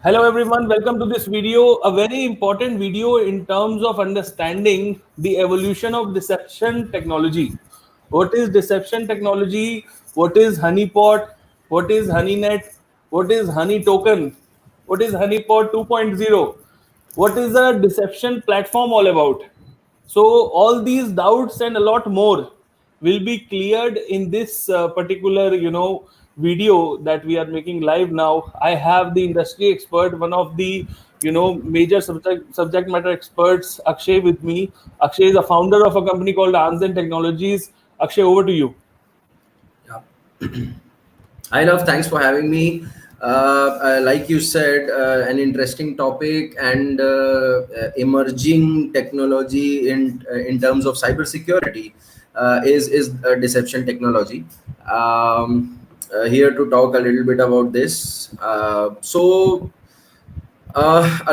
Hello everyone, welcome to this video, a very important video in terms of understanding the evolution of deception technology. What is deception technology? What is honeypot? What is honeynet? What is honey token? What is honeypot 2.0? What is a deception platform all about? So all these doubts and a lot more will be cleared in this particular, video that we are making live now. I have the industry expert, one of the, major subject matter experts, Akshay, with me. Akshay is a founder of a company called Anzen Technologies. Akshay, over to you. Yeah. Hi, Love. Thanks for having me. Like you said, an interesting topic and emerging technology in terms of cybersecurity is deception technology. Here to talk a little bit about this. A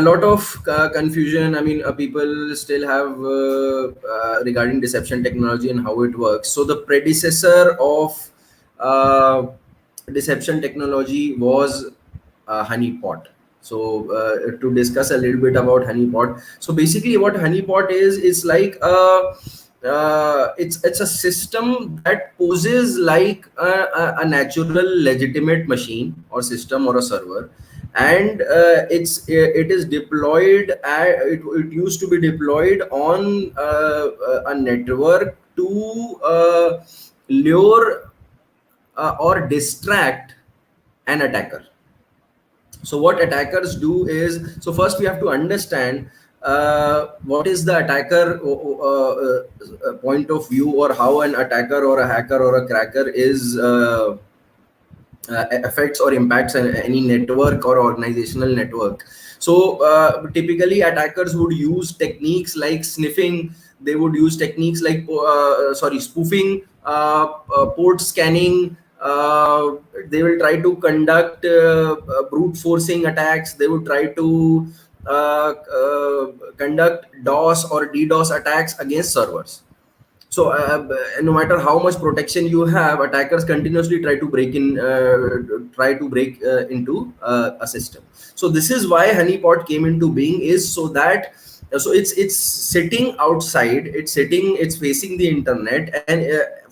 lot of confusion. I mean, people still have regarding deception technology and how it works. So the predecessor of uh, deception technology was honeypot. So to discuss a little bit about honeypot. So basically, what honeypot is like it's a system that poses like a natural legitimate machine or system or a server, and it is deployed it used to be deployed on a network to lure or distract an attacker. So what attackers do is, so first we have to understand what is the attacker point of view, or how an attacker or a hacker or a cracker is affects or impacts any network or organizational network. So typically attackers would use techniques like sniffing. They would use techniques like spoofing, port scanning. They will try to conduct brute forcing attacks. They would try to conduct DOS or DDoS attacks against servers. So no matter how much protection you have, attackers continuously try to break into a system. So this is why honeypot came into being, is so that it's sitting outside, it's facing the internet, and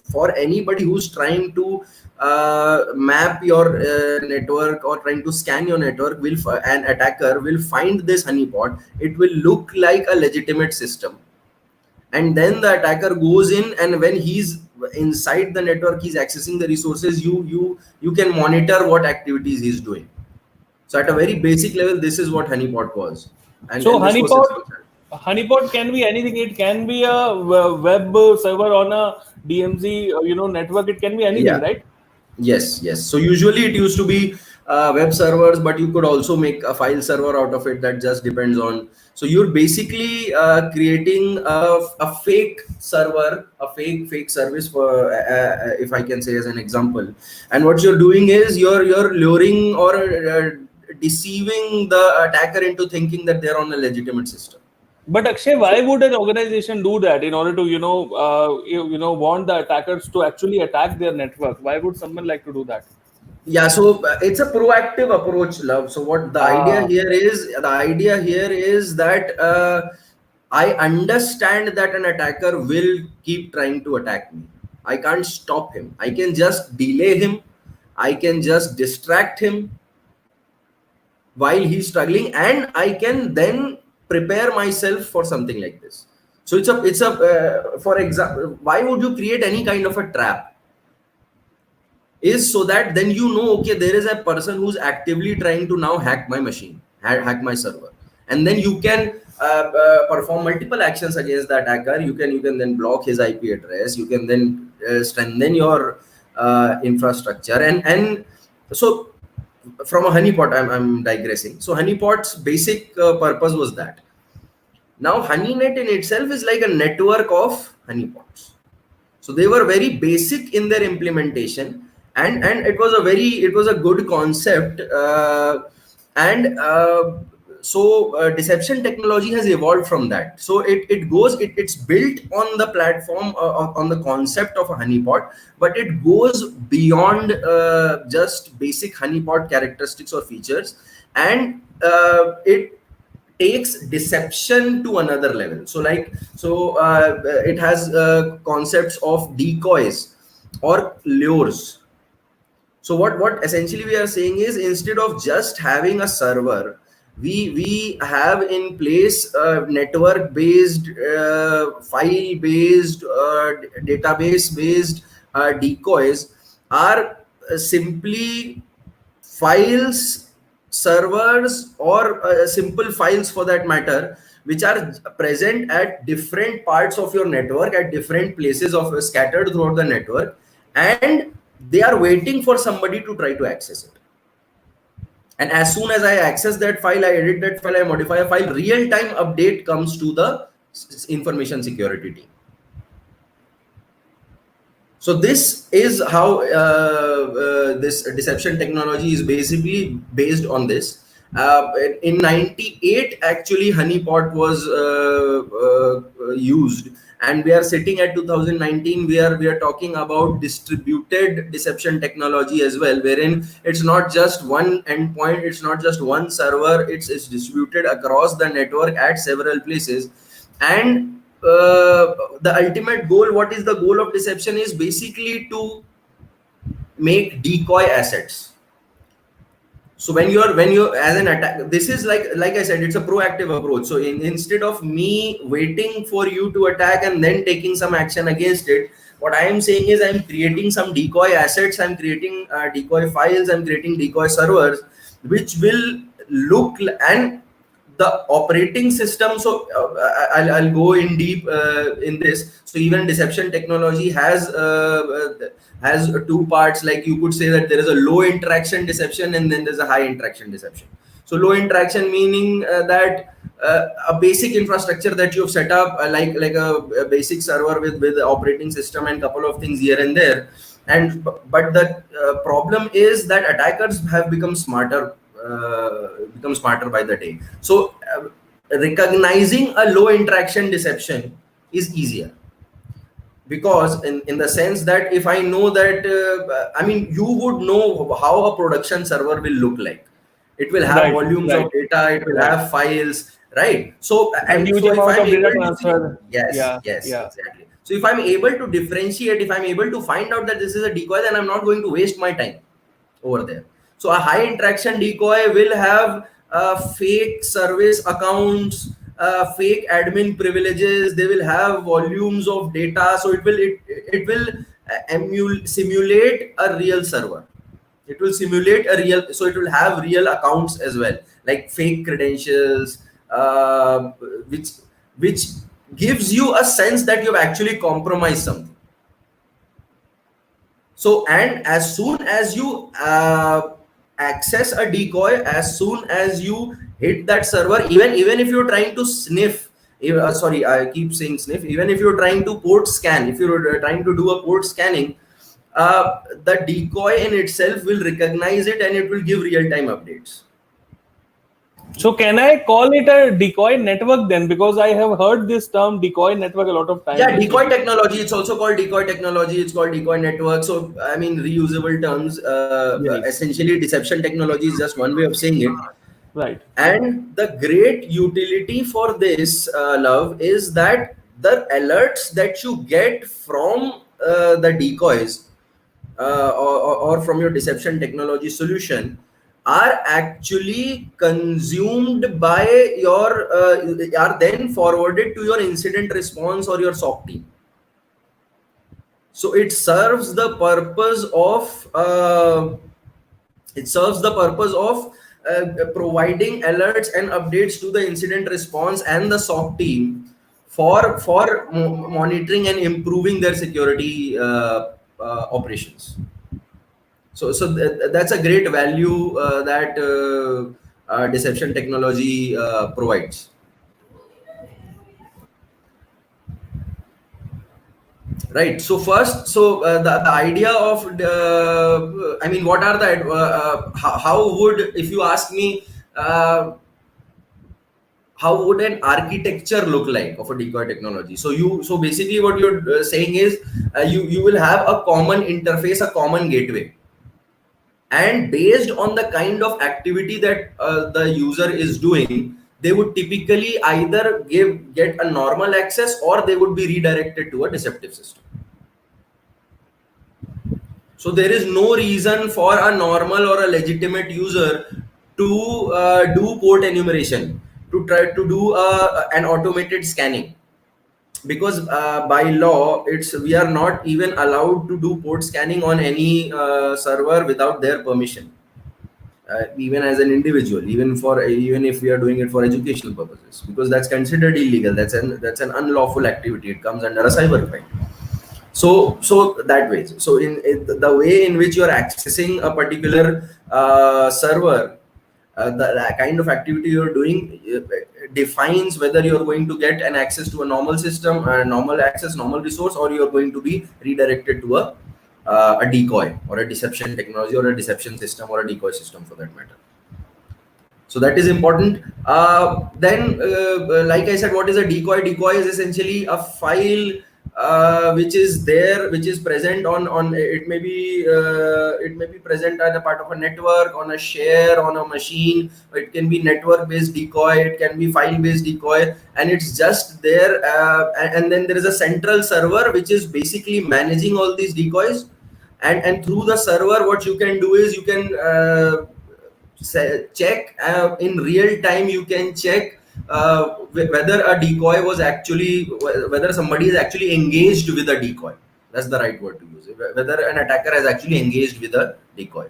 for anybody who's trying to map your network or trying to scan your network, an attacker will find this honeypot. It will look like a legitimate system, and then the attacker goes in, and when he's inside the network, he's accessing the resources. You can monitor what activities he's doing. So at a very basic level, this is what honeypot was, So and this was honeypot can be anything. It can be a web server on a DMZ, network. It can be anything, yeah. right? Yes. So usually it used to be web servers, but you could also make a file server out of it. That just depends on. So you're basically creating a fake server, a fake service for, if I can say as an example. And what you're doing is you're luring or deceiving the attacker into thinking that they're on a legitimate system. But Akshay, why would an organization do that in order to, want the attackers to actually attack their network? Why would someone like to do that? Yeah, so it's a proactive approach, Love. So what the idea here is that I understand that an attacker will keep trying to attack me. I can't stop him. I can just delay him. I can just distract him while he's struggling, and I can then prepare myself for something like this. So it's a for example, why would you create any kind of a trap? Is so that then okay, there is a person who's actively trying to now hack my machine, hack my server, and then you can perform multiple actions against the attacker. You can then block his IP address. You can then strengthen your infrastructure, and so from a honeypot, I'm digressing. So honeypot's basic purpose was that. Now honeynet in itself is like a network of honeypots. So they were very basic in their implementation, and it was a good concept, and deception technology has evolved from that. So it's built on the platform, on the concept of a honeypot, but it goes beyond just basic honeypot characteristics or features, and it takes deception to another level. It has concepts of decoys or lures. So what essentially we are saying is, instead of just having a server, we have in place network based, file based, database based decoys are simply files, servers, or simple files for that matter, which are present at different parts of your network, at different places of scattered throughout the network, and they are waiting for somebody to try to access it. And as soon as I access that file, I edit that file, I modify a file, real-time update comes to the information security team. So this is how this deception technology is basically based on this. In 98, actually, honeypot was used, and we are sitting at 2019. We are talking about distributed deception technology as well, wherein it's not just one endpoint, it's not just one server, it's distributed across the network at several places. And the ultimate goal, what is the goal of deception, is basically to make decoy assets. So when you as an attack, this is like I said, it's a proactive approach. So instead of me waiting for you to attack and then taking some action against it, what I am saying is I'm creating some decoy assets, I'm creating decoy files, I'm creating decoy servers, which will look, and the operating system. So I'll go in deep in this. So even deception technology has two parts. Like you could say that there is a low interaction deception, and then there's a high interaction deception. So low interaction meaning that a basic infrastructure that you've set up, like a basic server with operating system and couple of things here and there. And but the problem is that attackers have become smarter by the day. So recognizing a low interaction deception is easier, because in the sense that if I know that you would know how a production server will look like. It will have volumes of data, it will have files, right? So and huge so if amount I'm of data able transfer. to, yes, exactly. So if I'm able to differentiate, if I'm able to find out that this is a decoy, then I'm not going to waste my time over there. So a high interaction decoy will have fake service accounts, fake admin privileges. They will have volumes of data. So it will simulate a real server. It will simulate a real. So it will have real accounts as well, like fake credentials, which gives you a sense that you've actually compromised something. So, and as soon as you access a decoy, as soon as you hit that server, even if you're trying to sniff, sorry, I keep saying sniff, even if you're trying to port scan, if you're trying to do a port scanning, the decoy in itself will recognize it and it will give real-time updates. So can I call it a decoy network then? Because I have heard this term decoy network a lot of times. Yeah, decoy technology. It's also called decoy technology. It's called decoy network. So I mean, reusable terms. Essentially, deception technology is just one way of saying it. Right. And the great utility for this, Love, is that the alerts that you get from the decoys or from your deception technology solution are actually consumed by your are then forwarded to your incident response or your SOC team. So it serves the purpose of providing alerts and updates to the incident response and the SOC team for monitoring and improving their security operations. So that's a great value that deception technology provides. Right. So first, the idea of what are the how would, if you ask me, how would an architecture look like of a decoy technology? So basically what you're saying is you will have a common interface, a common gateway, and based on the kind of activity that the user is doing, they would typically either get a normal access, or they would be redirected to a deceptive system. So there is no reason for a normal or a legitimate user to do port enumeration, to try to do an automated scanning, because by law we are not even allowed to do port scanning on any server without their permission, even as an individual, even if we are doing it for educational purposes, because that's considered illegal. That's an unlawful activity. It comes under a cyber crime. So that way, so in the way in which you are accessing a particular server, the kind of activity you're doing defines whether you're going to get an access to a normal system, normal access, normal resource, or you're going to be redirected to a decoy or a deception technology or a deception system or a decoy system for that matter. So that is important. Then, like I said, what is a decoy? Decoy is essentially a file which is there, which is present on it may be present as a part of a network, on a share, on a machine. It can be network based decoy, it can be file based decoy, and it's just there. And then there is a central server which is basically managing all these decoys. And through the server, what you can do is you can check in real time. You can check whether a decoy was actually, whether somebody is actually engaged with a decoy. That's the right word to use. Whether an attacker has actually engaged with a decoy.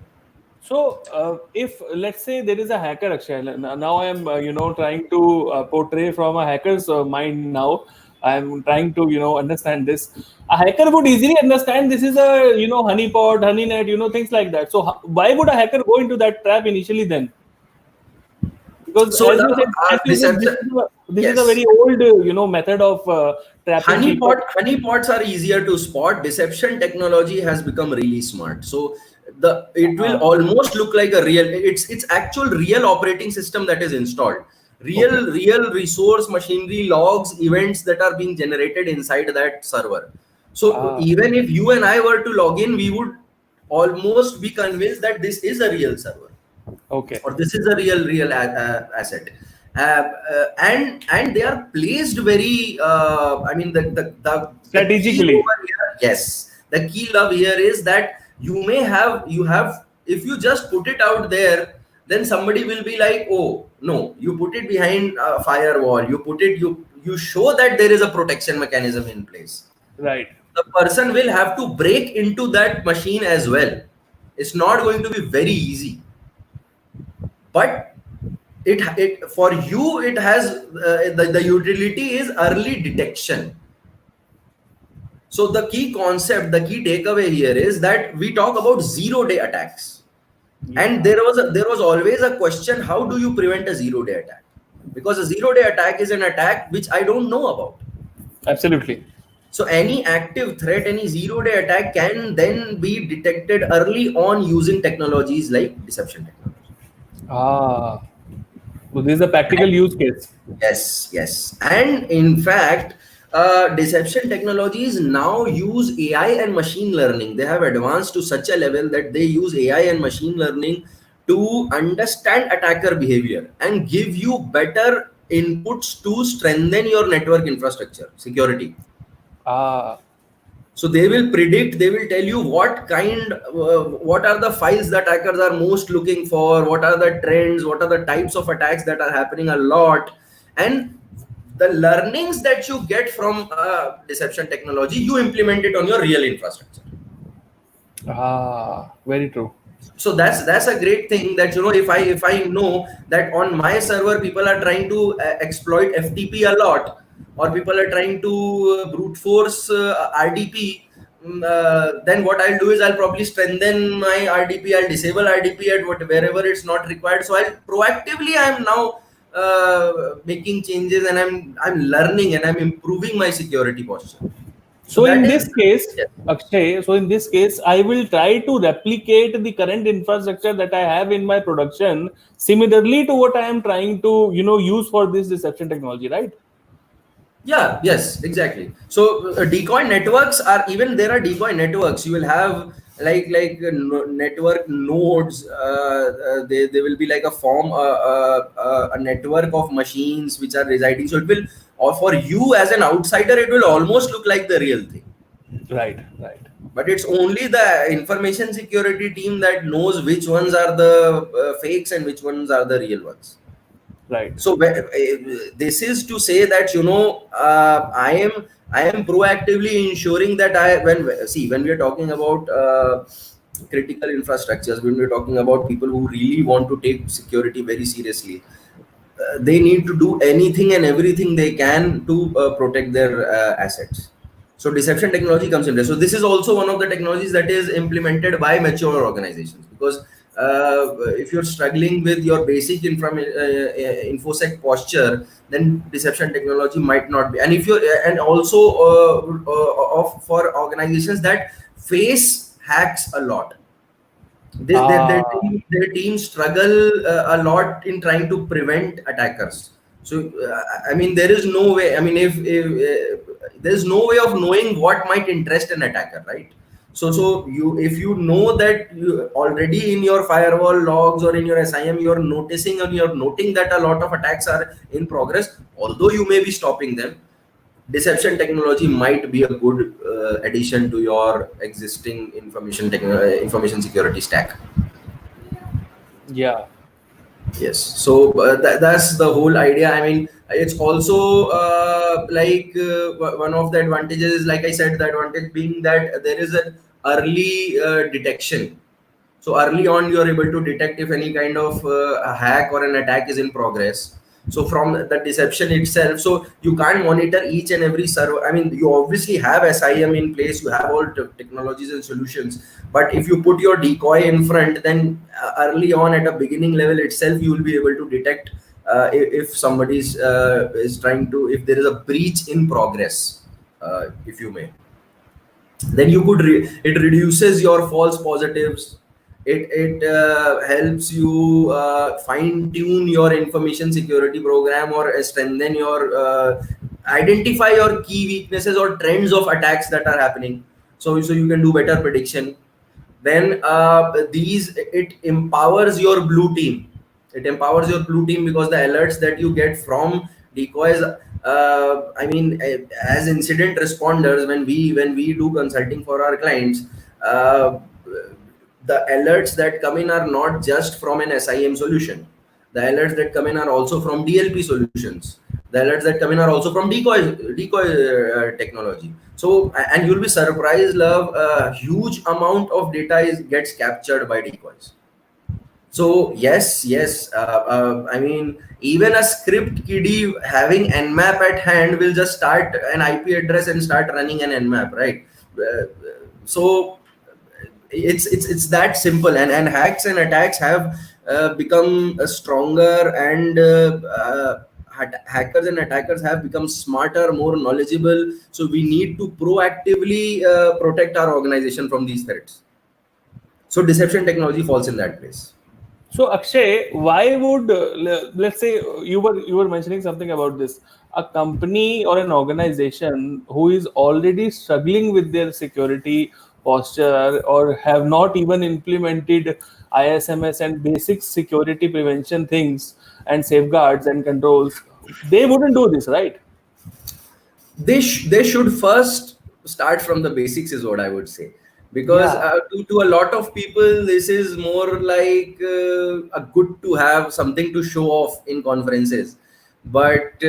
So, if let's say there is a hacker, Akshay, now I am trying to portray from a hacker's mind. Now I am trying to understand this. A hacker would easily understand this is a honeypot, honeynet, things like that. So why would a hacker go into that trap initially then? Because So as you said, this is a very old method of trapping people. Honeypots are easier to spot. Deception technology has become really smart. So it will almost look like a real. It's actual real operating system that is installed. Real resource, machinery, logs, events that are being generated inside that server. So even if you and I were to log in, we would almost be convinced that this is a real server. Okay. Or this is a real asset. And they are placed very the strategically. Yes, the key love here is that you have if you just put it out there, then somebody will be like, oh no, you put it behind a firewall, you show that there is a protection mechanism in place. Right. The person will have to break into that machine as well. It's not going to be very easy, but it for you, it has the utility is early detection. So the key concept, the key takeaway here is that we talk about 0-day attacks. Yeah. And there was always a question: how do you prevent a 0-day attack? Because a 0-day attack is an attack which I don't know about. Absolutely. So any active threat, any 0-day attack can then be detected early on using technologies like deception technology. So this is a practical use case. Yes. And in fact, deception technologies now use AI and machine learning. They have advanced to such a level that they use AI and machine learning to understand attacker behavior and give you better inputs to strengthen your network infrastructure security. So they will predict, they will tell you what are the files that attackers are most looking for, what are the trends, what are the types of attacks that are happening a lot, and the learnings that you get from deception technology, you implement it on your real infrastructure. Very true. So that's a great thing, that if I know that on my server people are trying to exploit FTP a lot, or people are trying to brute force RDP, then what I'll do is I'll probably strengthen my RDP. I'll disable RDP at wherever it's not required. So I'm now making changes, and I'm learning and I'm improving my security posture. So So that in is, this case, yeah. Akshay, so in this case, I will try to replicate the current infrastructure that I have in my production similarly to what I am trying to, use for this deception technology, right? Yeah, yes, exactly. So decoy networks are, even there are decoy networks. You will have network nodes. They will be like a form a network of machines which are residing. So it will, or for you as an outsider, it will almost look like the real thing. Right, right, But it's only the information security team that knows which ones are the fakes and which ones are the real ones. right. So this is to say that, I am proactively ensuring that when we are talking about critical infrastructures, when we are talking about people who really want to take security very seriously, they need to do anything and everything they can to protect their assets. So deception technology comes in there. So this is also one of the technologies that is implemented by mature organizations, because if you're struggling with your basic infosec posture, then deception technology might not be. And if you're and also of for organizations that face hacks a lot, Ah, their team struggle a lot in trying to prevent attackers. So I mean, there is no way. I mean, if there's no way of knowing what might interest an attacker, right? So you, if you know that you already in your firewall logs or in your SIM, you're noticing and you're noting that a lot of attacks are in progress, although you may be stopping them, deception technology might be a good addition to your existing information security stack. yeah. Yes, so that's the whole idea. I mean, it's also one of the advantages is, like I said, the advantage being that there is an early detection. So early on, you are able to detect if any kind of a hack or an attack is in progress. So from the deception itself, so you can't monitor each and every server. I mean, you obviously have SIM in place, you have all technologies and solutions. But if you put your decoy in front, then early on at a beginning level itself, you will be able to detect if somebody is trying to, if there is a breach in progress, if you may. Then you could it reduces your false positives. It helps you fine tune your information security program, or strengthen your identify your key weaknesses or trends of attacks that are happening, so you can do better prediction. Then these it empowers your blue team. It empowers your blue team because the alerts that you get from decoys, I mean, as incident responders, when we do consulting for our clients, uh, the alerts that come in are not just from an SIM solution. The alerts that come in are also from DLP solutions. The alerts that come in are also from decoy technology. So, and you'll be surprised, Love, a huge amount of data gets captured by decoys. So yes, I mean, even a script kiddie having nmap at hand will just start an IP address and start running an nmap, right? So it's that simple, and hacks and attacks have become stronger, and hackers and attackers have become smarter, more knowledgeable. So we need to proactively protect our organization from these threats. So deception technology falls in that place. So Akshay, why would let's say you were mentioning something about this, a company or an organization who is already struggling with their security posture or have not even implemented ISMS and basic security prevention things and safeguards and controls, they wouldn't do this, right? They should first start from the basics, is what I would say, because Yeah. to a lot of people this is more like a good to have something to show off in conferences. But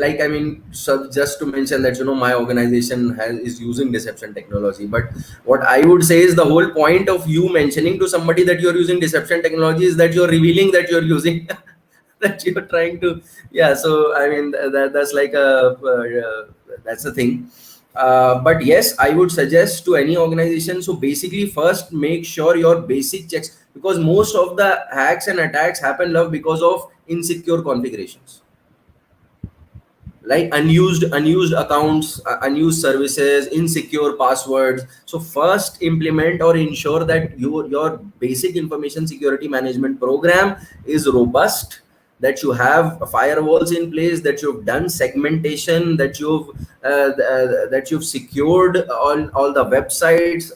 like, I mean, so just to mention that, my organization is using deception technology, but what I would say is the whole point of you mentioning to somebody that you're using deception technology is that you're revealing that you're using that you're trying to. Yeah, so I mean, that's like that's the thing. But yes, I would suggest to any organization, so basically first make sure your basic checks, because most of the hacks and attacks happen, Love, because of insecure configurations. like unused accounts, unused services, insecure passwords. So first implement or ensure that your basic information security management program is robust, that you have firewalls in place, that you've done segmentation, that you've secured all the websites,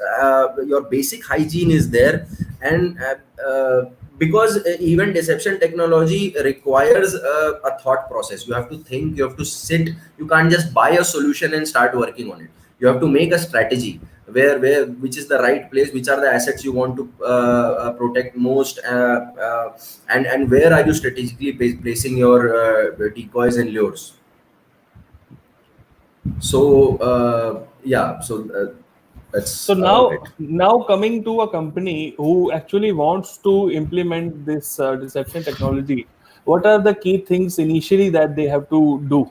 your basic hygiene is there. And because even deception technology requires a thought process. You have to think, you have to sit. You can't just buy a solution and start working on it. You have to make a strategy, where which is the right place, which are the assets you want to protect most, and where are you strategically placing your decoys and lures. So yeah, so So that's it. now coming to a company who actually wants to implement this deception technology, what are the key things initially that they have to do?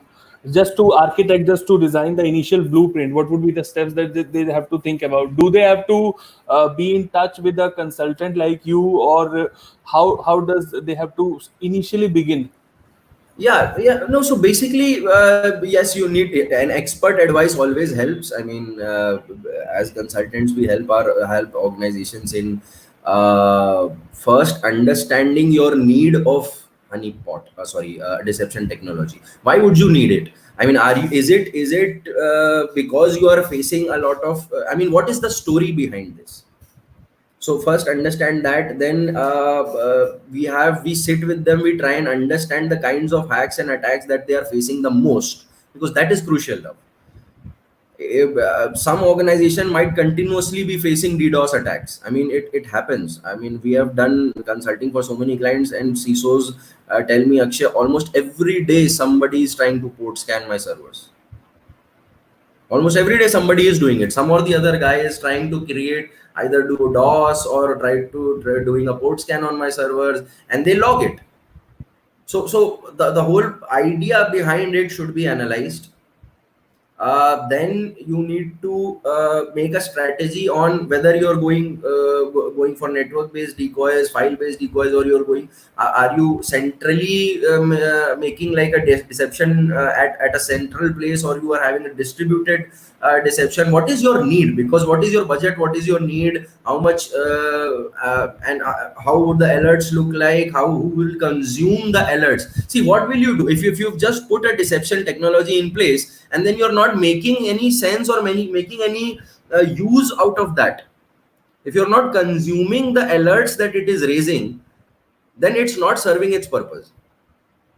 Just to architect, just to design the initial blueprint, what would be the steps that they have to think about? Do they have to be in touch with a consultant like you, or how does they have to initially begin? Yeah, no, so basically, yes, you need an expert advice always helps. I mean, as consultants, we help organizations in first understanding your need of honeypot, deception technology. Why would you need it? I mean, is it because you are facing a lot of I mean, what is the story behind this? So first understand that, then we sit with them, we try and understand the kinds of hacks and attacks that they are facing the most, because that is crucial now. If, some organization might continuously be facing DDoS attacks. I mean, it happens. I mean, we have done consulting for so many clients, and CISOs tell me, Akshay, almost every day somebody is trying to port scan my servers. Almost every day somebody is doing it. Some or the other guy is trying to create, either do DOS or try doing a port scan on my servers, and they log it. So the whole idea behind it should be analyzed. Then you need to make a strategy on whether you're going for network based decoys, file based decoys, or you're going are you centrally making like a deception at a central place, or you are having a distributed deception. What is your need? Because what is your budget, what is your need, how much and how would the alerts look like, how who will consume the alerts. See, what will you do if you've just put a deception technology in place, and then you're not making any sense or making any use out of that? If you're not consuming the alerts that it is raising, then it's not serving its purpose.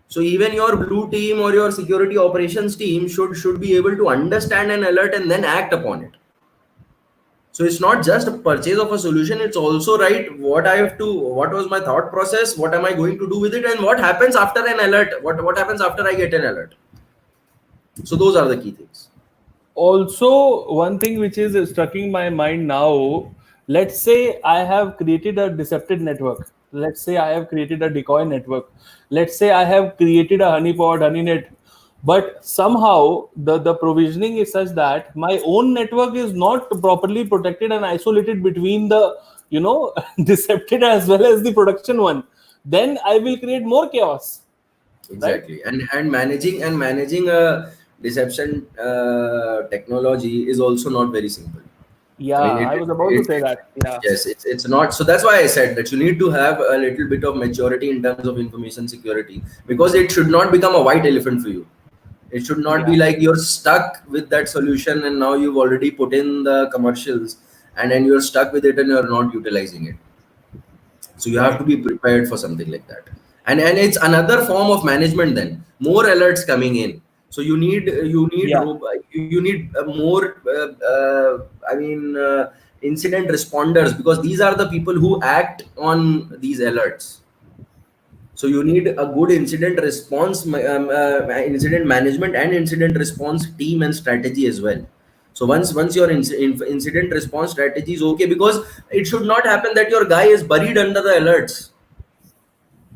So even your blue team or your security operations team should be able to understand an alert and then act upon it. So it's not just a purchase of a solution, it's also right what was my thought process, what am I going to do with it, and what happens after an alert, what happens after I get an alert. So those are the key things. Also, one thing which is striking my mind now, let's say I have created a deceptive network. Let's say I have created a decoy network. Let's say I have created a honeypot, honeynet. But somehow the provisioning is such that my own network is not properly protected and isolated between the, decepted as well as the production one. Then I will create more chaos, right? Exactly. And managing a deception technology is also not very simple. I Yeah, mean, I was about to say that. Yeah. yes, it's not. So that's why I said that you need to have a little bit of maturity in terms of information security, because it should not become a white elephant for you. It should not Yeah. be like you're stuck with that solution and now you've already put in the commercials, and then you're stuck with it and you're not utilizing it. So you have Right. to be prepared for something like that. And it's another form of management, then more alerts coming in. So Yeah. you need more I mean incident responders, because these are the people who act on these alerts. So you need a good incident response, incident management and incident response team and strategy as well. So once your incident response strategy is okay, because it should not happen that your guy is buried under the alerts,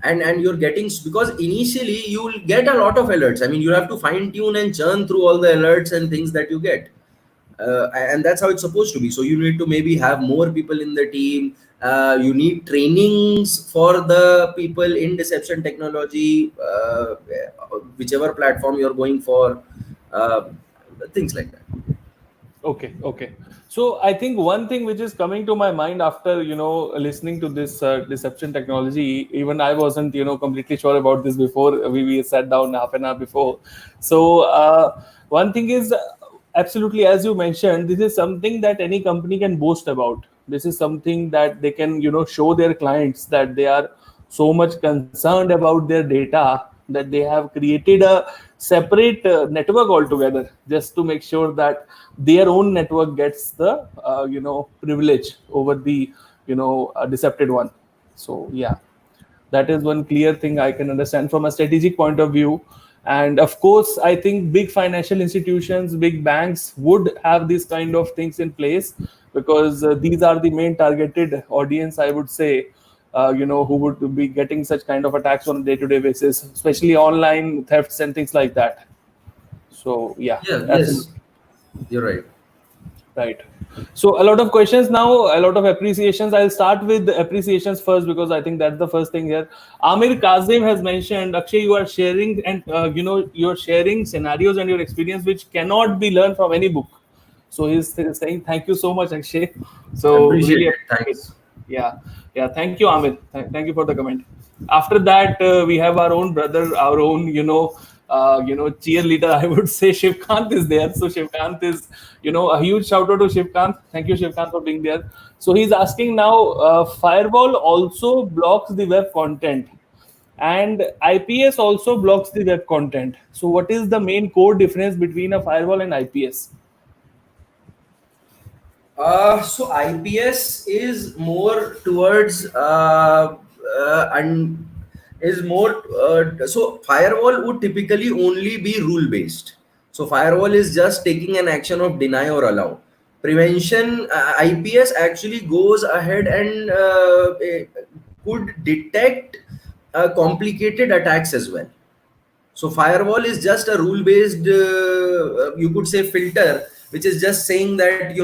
and you're getting, because initially you will get a lot of alerts. I mean, you have to fine tune and churn through all the alerts and things that you get, and that's how it's supposed to be. So you need to maybe have more people in the team, You need trainings for the people in deception technology, whichever platform you're going for, uh, things like that. Okay, okay. So I think one thing which is coming to my mind after listening to this deception technology, even I wasn't completely sure about this before we sat down half an hour before. So one thing is absolutely, as you mentioned, this is something that any company can boast about. This is something that they can show their clients that they are so much concerned about their data that they have created a separate network altogether just to make sure that their own network gets the privilege over the decepted one. So yeah, that is one clear thing I can understand from a strategic point of view. And of course, I think big financial institutions, big banks would have these kind of things in place because these are the main targeted audience, I would say, who would be getting such kind of attacks on a day-to-day basis, especially online thefts and things like that. So yeah, Yeah, yes, absolutely. you're right. Right. So a lot of questions now, a lot of appreciations. I'll start with the appreciations first because I think that's the first thing here. Amir Kazim has mentioned, Akshay, you are sharing and you're sharing scenarios and your experience which cannot be learned from any book. So he's saying thank you so much, Akshay. So Appreciate really it. appreciate it. Thanks. Yeah, yeah. Thank you, Amir. Thank you for the comment. After that, we have our own brother, our own cheerleader. I would say Shivkant is there. So Shivkant is a huge shout out to Shivkant. Thank you, Shivkant, for being there. So he's asking now, firewall also blocks the web content and IPS also blocks the web content. So what is the main core difference between a firewall and IPS? So IPS is more towards and is more so firewall would typically only be rule based. So firewall is just taking an action of deny or allow. Prevention IPS actually goes ahead and could detect complicated attacks as well. So firewall is just a rule based, you could say, filter, which is just saying that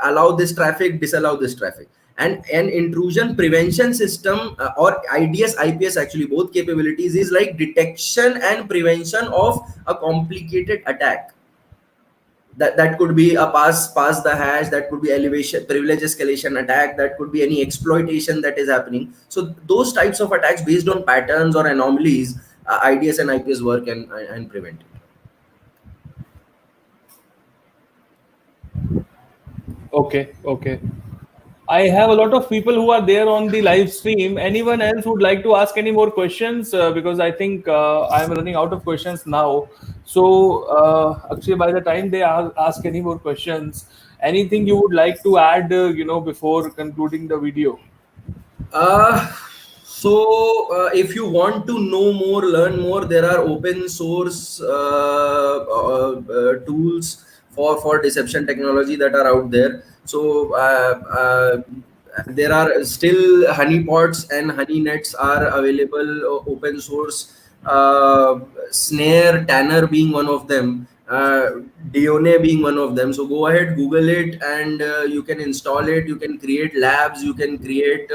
allow this traffic, disallow this traffic. And an intrusion prevention system or IDS IPS, actually both capabilities, is like detection and prevention of a complicated attack. That could be a pass the hash, that could be elevation privilege escalation attack, that could be any exploitation that is happening. So those types of attacks based on patterns or anomalies, IDS and IPS work and prevent it. Okay, okay. I have a lot of people who are there on the live stream. Anyone else would like to ask any more questions? Because I think I'm running out of questions now. So, Akshay, by the time they ask any more questions, anything you would like to add, before concluding the video? Uh, if you want to know more, learn more, there are open source tools for deception technology that are out there. So there are still honeypots and honey nets are available, open source. Snare, Tanner being one of them, Dione being one of them. So go ahead, Google it, and you can install it. You can create labs. You can create,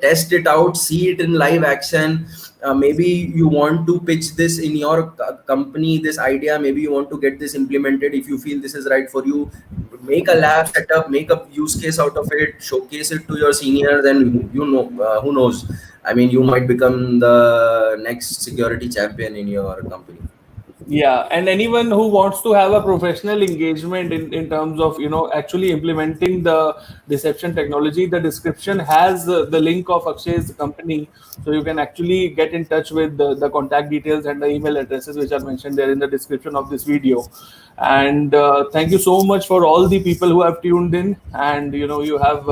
test it out, see it in live action. Maybe you want to pitch this in your company, this idea. Maybe you want to get this implemented. If you feel this is right for you, make a lab setup, make a use case out of it, showcase it to your seniors, and who knows? I mean, you might become the next security champion in your company. Yeah, and anyone who wants to have a professional engagement in terms of actually implementing the deception technology, the description has the link of Akshay's company, so you can actually get in touch with the contact details and the email addresses which are mentioned there in the description of this video. And thank you so much for all the people who have tuned in, and you have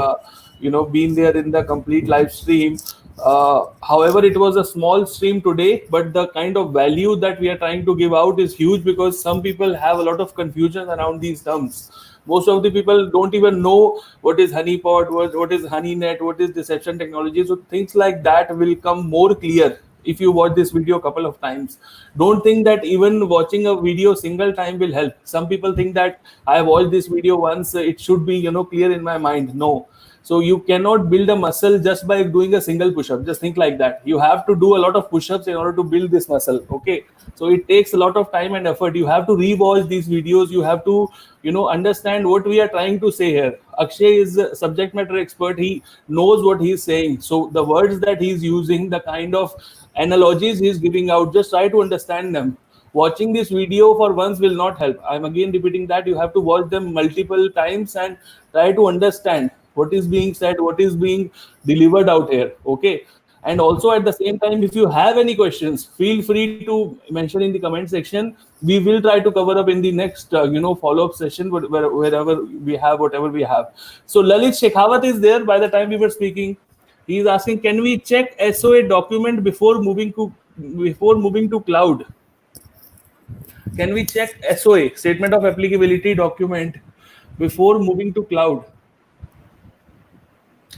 been there in the complete live stream. However, it was a small stream today, but the kind of value that we are trying to give out is huge because some people have a lot of confusion around these terms. Most of the people don't even know what is honeypot, what is honeynet, what is deception technology. So things like that will come more clear if you watch this video a couple of times. Don't think that even watching a video single time will help. Some people think that I watched this video once, it should be, clear in my mind. No. So you cannot build a muscle just by doing a single push-up. Just think like that. You have to do a lot of push-ups in order to build this muscle. Okay. So it takes a lot of time and effort. You have to rewatch these videos. You have to, understand what we are trying to say here. Akshay is a subject matter expert. He knows what he's saying. So the words that he's using, the kind of analogies he's giving out, just try to understand them. Watching this video for once will not help. I'm again repeating that you have to watch them multiple times and try to understand what is being said, what is being delivered out here. Okay. And also at the same time, if you have any questions, feel free to mention in the comment section. We will try to cover up in the next follow-up session, wherever we have whatever we have. So Lalit Shekhawat is there. By the time we were speaking, he is asking, can we check SOA document before moving to cloud? Can we check SOA, statement of applicability document, before moving to cloud?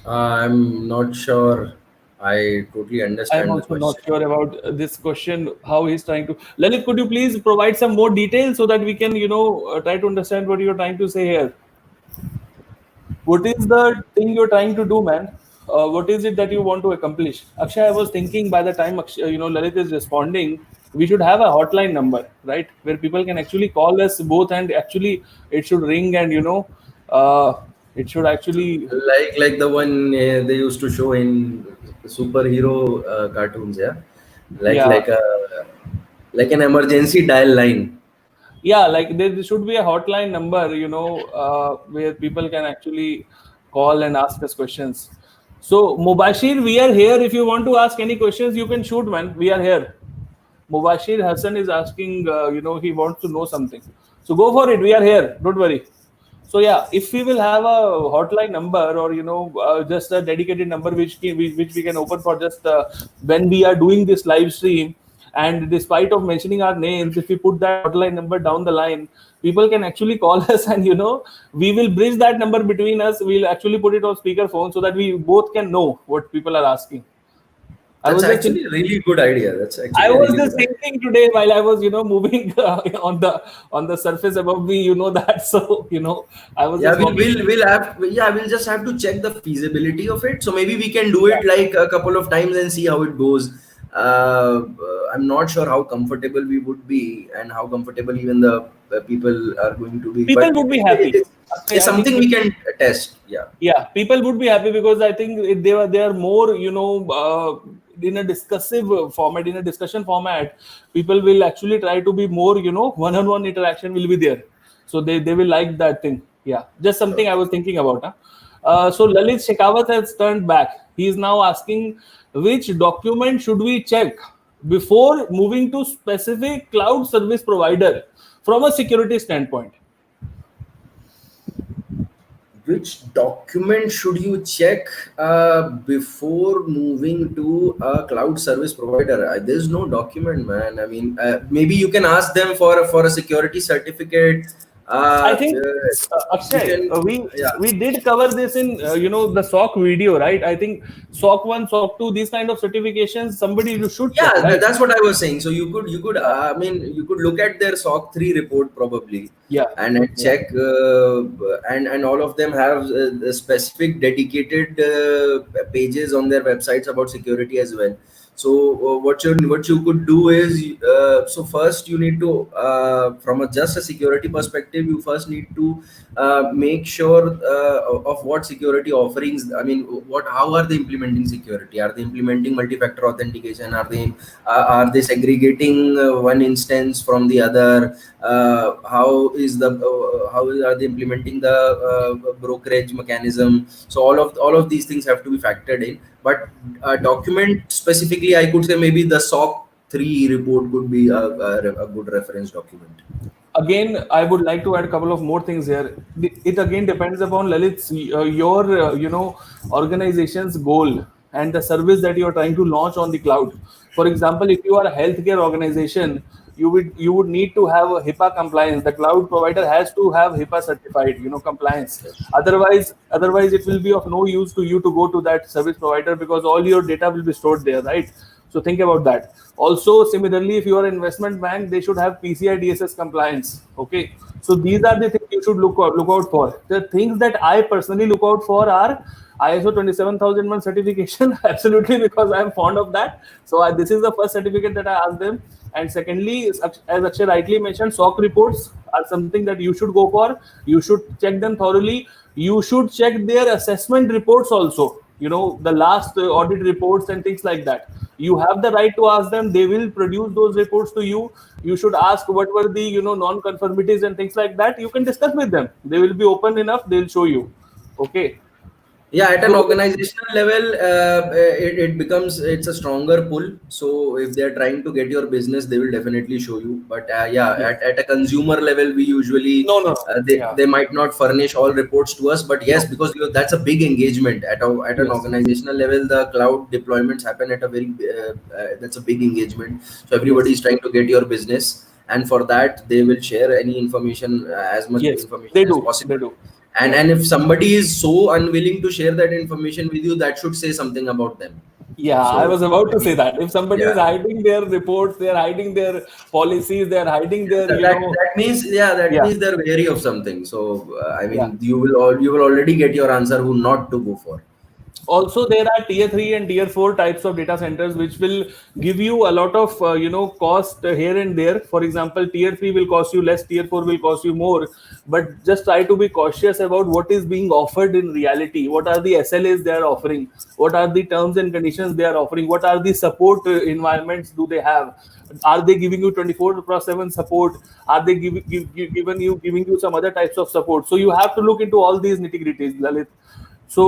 I'm not sure I totally understand I'm the also question. not sure about this question, how he's trying to. Lalit, could you please provide some more details so that we can, try to understand what you're trying to say here? What is the thing you're trying to do, man? What is it that you want to accomplish? Akshay, I was thinking by the time Lalit is responding, we should have a hotline number, right, where people can actually call us both, and actually it should ring, and it should actually. Like the one they used to show in superhero cartoons, yeah, like Yeah. like a like an emergency dial line. Yeah, like there should be a hotline number, where people can actually call and ask us questions. So Mubashir, we are here. If you want to ask any questions, you can shoot, man. We are here. Mubashir Hassan is asking, he wants to know something. So go for it. We are here. Don't worry. So yeah, if we will have a hotline number, or just a dedicated number which we can open for just when we are doing this live stream, and despite of mentioning our names, if we put that hotline number down the line, people can actually call us, and we will bridge that number between us. We'll actually put it on speakerphone so that we both can know what people are asking. That's actually a really good idea. That's I actually a was really just good idea. thinking today while I was, moving on the surface above me, that. So, I was Yeah, just walking. we'll just have to check the feasibility of it. So maybe we can do it like a couple of times and see how it goes. I'm not sure how comfortable we would be, and how comfortable even the people are going to be. People But would be happy. it's I think something we can test. Yeah. yeah, people would be happy, because I think they are more, in a discussive format, in a discussion format. People will actually try to be more, one-on-one interaction will be there. So they will like that thing. Yeah, just something I was thinking about. Huh? So Lalit Shekhawat has turned back. He is now asking, which document should we check before moving to specific cloud service provider from a security standpoint? Which document should you check before moving to a cloud service provider? There's no document, man. I mean, maybe you can ask them for a security certificate. I think You Akshay, can, yeah. we did cover this in the SOC video, right? I think SOC 1, SOC 2, these kind of certifications, somebody you should check, Yeah, right? that's what I was saying. So you could I mean, you could look at their SOC 3 report probably, Yeah, and check, and all of them have specific dedicated pages on their websites about security as well. So what you could do is, so first you need to, from just a security perspective, you first need to make sure of what security offerings. I mean, how are they implementing security? Are they implementing multi-factor authentication? Are they segregating one instance from the other? How are they implementing the brokerage mechanism? So all of these things have to be factored in. But document specifically, I could say maybe the SOC 3 report could be a good reference document. again, I would like to add a couple of more things here. It again depends upon Lalit's, your organization's goal and the service that you are trying to launch on the cloud. For example, if you are a healthcare organization, you would need to have a HIPAA compliance. The cloud provider has to have HIPAA certified, compliance. Otherwise, it will be of no use to you to go to that service provider, because all your data will be stored there, right? So think about that. Also, similarly, if you are an investment bank, they should have PCI DSS compliance. Okay, so these are the things you should look out for. The things that I personally look out for are ISO 27001 certification. Absolutely, because I am fond of that. So this is the first certificate that I asked them. And secondly, as Akshay rightly mentioned, SOC reports are something that you should go for. You should check them thoroughly. You should check their assessment reports also. You know, the last audit reports and things like that. You have the right to ask them. They will produce those reports to you. You should ask what were the non-conformities and things like that. You can discuss with them. They will be open enough. They'll show you. Okay. Yeah, at an So organizational level, it becomes, it's a stronger pull. So if they're trying to get your business, they will definitely show you. But yeah, yeah. at a consumer level, we usually No, no. Yeah. they might not furnish all reports to us. But yes, No. because that's a big engagement at an Yes. organizational level. The cloud deployments happen at a very that's a big engagement. So everybody Yes. is trying to get your business, and for that they will share any information, as much Yes. information They as do. They possible. do. and Yeah. and if somebody is so unwilling to share that information with you, that should say something about them. Yeah, So I was about I to say mean, that. If somebody is yeah, hiding their reports, they're hiding their policies, they're hiding their, that means, yeah, that yeah, means they're wary of something. So I yeah. mean, you will already get your answer who not to go for. Also, there are tier 3 and tier 4 types of data centers which will give you a lot of cost here and there. For example, tier 3 will cost you less, tier 4 will cost you more. But just try to be cautious about what is being offered in reality. What are the SLAs they are offering? What are the terms and conditions they are offering? What are the support environments do they have? Are they giving you 24/7 support? Are they giving you some other types of support? So you have to look into all these nitty-gritties, Lalit. So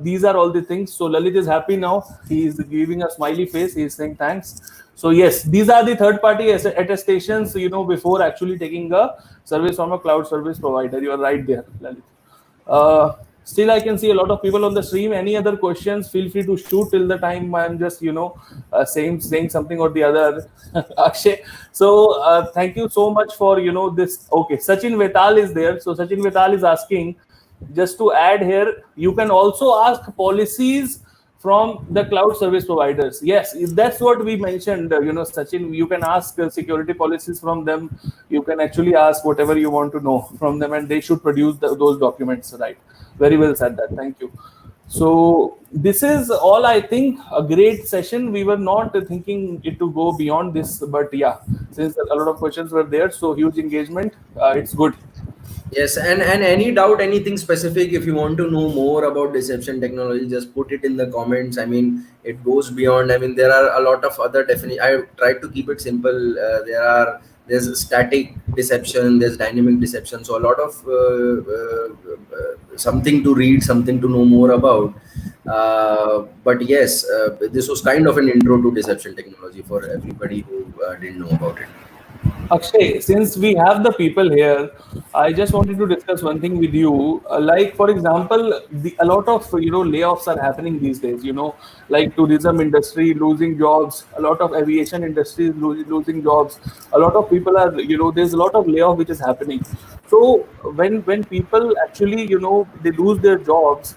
these are all the things. So Lalit is happy now. He is giving a smiley face. He is saying thanks. So yes, these are the third-party attestations. Before actually taking a service from a cloud service provider. You are right there, Lalit. Still, I can see a lot of people on the stream. Any other questions? Feel free to shoot till the time I'm just saying something or the other. Akshay. So thank you so much for this. Okay, Sachin Vetal is there. So Sachin Vetal is asking, just to add here, you can also ask policies from the cloud service providers. Yes, that's what we mentioned. Sachin, you can ask security policies from them. You can actually ask whatever you want to know from them, and they should produce those documents. Right? Very well said. That. Thank you. So this is all, I think, a great session. We were not thinking it to go beyond this, but yeah, since a lot of questions were there, so huge engagement. It's good. Yes, and any doubt, anything specific, if you want to know more about deception technology, just put it in the comments. I mean, it goes beyond. I mean, there are a lot of other definitions. I tried to keep it simple. There's static deception, there's dynamic deception. So a lot of something to read, something to know more about. But yes, this was kind of an intro to deception technology for everybody who didn't know about it. Akshay, since we have the people here, I just wanted to discuss one thing with you. Like, for example, a lot of layoffs are happening these days. Like tourism industry losing jobs, a lot of aviation industry is losing jobs. A lot of people are there's a lot of layoff which is happening. So when people actually they lose their jobs,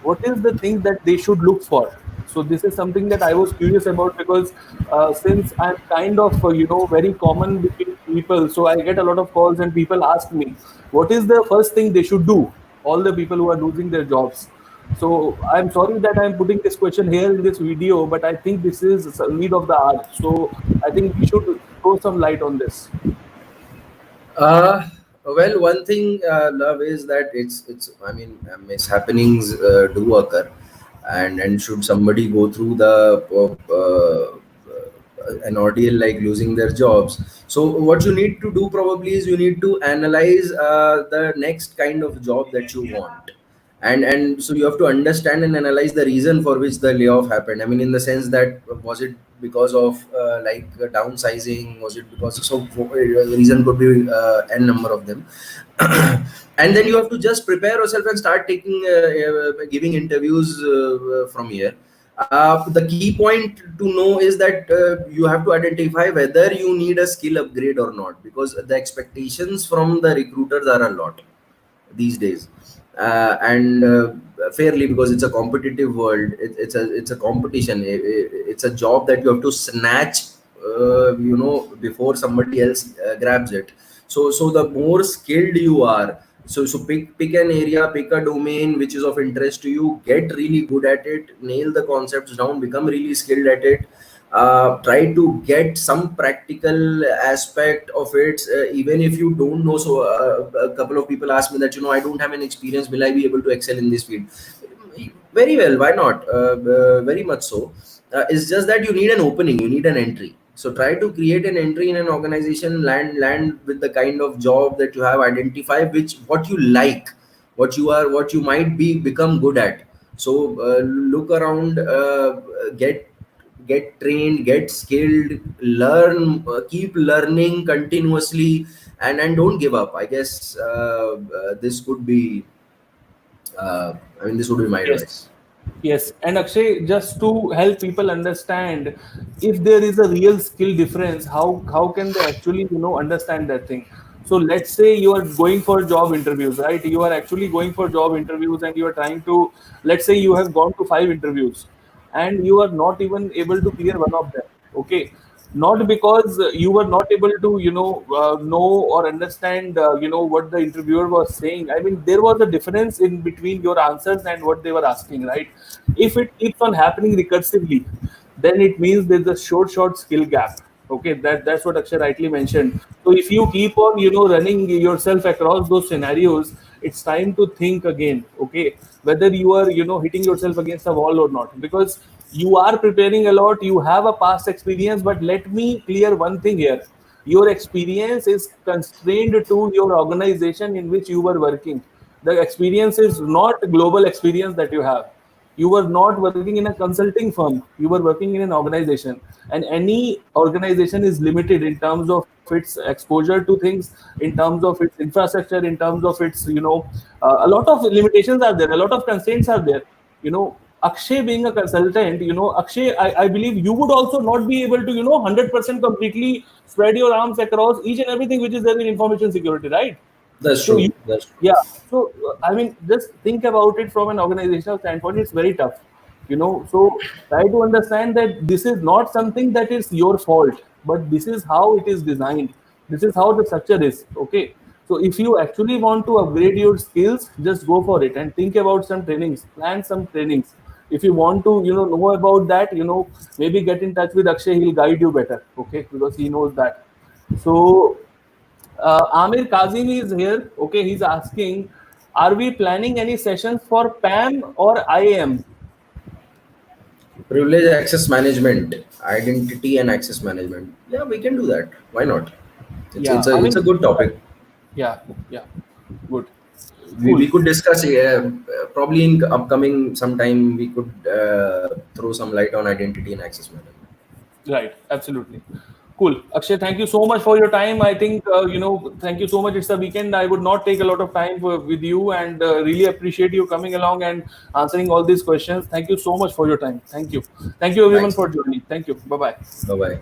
what is the thing that they should look for? So this is something that I was curious about, because since I'm kind of very common between people, so I get a lot of calls and people ask me, what is the first thing they should do? All the people who are losing their jobs. So I'm sorry that I'm putting this question here in this video, but I think this is a need of the hour. So I think we should throw some light on this. Well, one thing, love, is that it's. I mean, mishappenings do occur, and should somebody go through the an ordeal like losing their jobs, so what you need to do probably is you need to analyze the next kind of job that you want, and so you have to understand and analyze the reason for which the layoff happened. I mean, in the sense that, was it because of downsizing? Was it because, so the reason could be n number of them. And then you have to just prepare yourself and start taking giving interviews from here. The key point to know is that you have to identify whether you need a skill upgrade or not, because the expectations from the recruiters are a lot. these days, and fairly, because it's a competitive world. It's a competition. It's a job that you have to snatch, before somebody else grabs it. So the more skilled you are, so pick an area, pick a domain which is of interest to you, get really good at it, nail the concepts down, become really skilled at it. Try to get some practical aspect of it, even if you don't know. So a couple of people ask me that, I don't have an experience, will I be able to excel in this field? Very well, why not? Very much so. It's just that you need an opening, you need an entry. So try to create an entry in an organization, land with the kind of job that you have, identify which what you like, what you might become good at. So look around, get trained, get skilled, learn, keep learning continuously, and don't give up. I guess this could be, this would be my Yes. advice. Yes, and Akshay, just to help people understand, if there is a real skill difference, how can they actually understand that thing? So let's say you are going for job interviews, right? You are actually going for job interviews, and you are trying to, let's say you have gone to 5 interviews, and you are not even able to clear one of them. Okay, not because you were not able to know or understand what the interviewer was saying. I mean, there was a difference in between your answers and what they were asking, right? If it keeps on happening recursively, then it means there's a short skill gap. Okay, that's what Akshay rightly mentioned. So if you keep on running yourself across those scenarios, it's time to think again. Okay, whether you are hitting yourself against a wall or not, because you are preparing a lot, you have a past experience. But let me clear one thing here: your experience is constrained to your organization in which you were working. The experience is not global experience that you have. You were not working in a consulting firm, you were working in an organization, and any organization is limited in terms of its exposure to things, in terms of its infrastructure, in terms of its a lot of limitations are there, a lot of constraints are there. Akshay being a consultant, Akshay, I believe you would also not be able to 100% completely spread your arms across each and everything which is there in information security, right? That's So you, true. That's true. yeah. So I mean, just think about it from an organizational standpoint. It's very tough, So try to understand that this is not something that is your fault, but this is how it is designed. This is how the structure is. Okay. So if you actually want to upgrade your skills, just go for it and think about some trainings, plan some trainings. If you want to, know about that, maybe get in touch with Akshay. He'll guide you better. Okay, because he knows that. So Amir Kazim is here. Okay, he's asking, are we planning any sessions for PAM or IAM? Privilege access management, identity and access management. Yeah, we can do that. Why not? Yeah, I It's a mean, good topic. yeah, yeah, good, We cool. could discuss, probably in upcoming sometime. We could throw some light on identity and access management. Right, absolutely. Cool. Akshay, thank you so much for your time. I think, thank you so much. It's the weekend. I would not take a lot of time with you, and really appreciate you coming along and answering all these questions. Thank you so much for your time. Thank you. Thank you, everyone, Thanks. for joining. Thank you. Bye bye. Bye bye.